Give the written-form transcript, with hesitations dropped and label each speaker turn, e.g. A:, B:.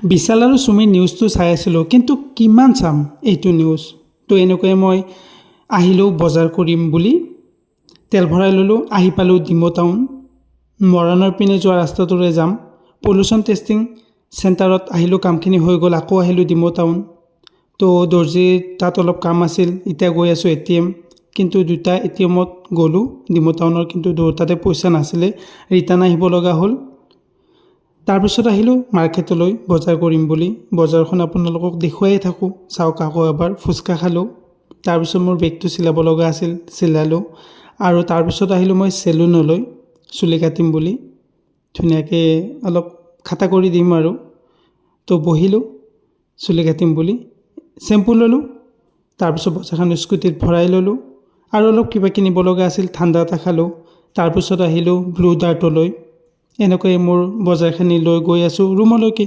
A: বিশাল আৰু চুমিৰ নিউজটো চাই আছিলোঁ, কিন্তু কিমান চাম এইটো নিউজ। তো এনেকৈয়ে মই আহিলোঁ বজাৰ কৰিম বুলি, তেল ভৰাই ল'লোঁ। আহি পালোঁ ডিমৌ টাউন। মৰাণৰ পিনে যোৱা ৰাস্তাটোৰে যাম। পলিউশ্যন টেষ্টিং চেণ্টাৰত আহিলোঁ, কামখিনি হৈ গ'ল। আকৌ আহিলোঁ ডিমৌ টাউন। তো দৰ্জীৰ তাত অলপ কাম আছিল। এতিয়া গৈ আছোঁ ATM, কিন্তু দুটা ATMত গ'লোঁ ডিমৌ টাউনৰ, কিন্তু দুটাতে পইচা নাছিলে, ৰিটাৰ্ণ আহিব লগা হ'ল। তাৰপিছত আহিলোঁ মাৰ্কেটলৈ বজাৰ কৰিম বুলি। বজাৰখন আপোনালোকক দেখুৱাই থাকোঁ, চাওক আকৌ এবাৰ। ফুচকা খালোঁ, তাৰপিছত মোৰ বেগটো চিলাব লগা আছিল, চিলালোঁ। আৰু তাৰপিছত আহিলোঁ মই চেলুনলৈ চুলি কাটিম বুলি। ধুনীয়াকৈ অলপ খাটা কৰি দিম আৰু। তো বহিলোঁ চুলি কাটিম বুলি, চেম্পু ল'লোঁ। তাৰপিছত বজাৰখন স্কুটিত ভৰাই ল'লোঁ। আৰু অলপ কিবা কিনিব লগা আছিল, ঠাণ্ডা এটা খালোঁ। তাৰপিছত আহিলোঁ ব্লু ডাৰ্টলৈ। এনেকৈয়ে মোৰ বজাৰখিনি লৈ গৈ আছোঁ ৰুমলৈকে।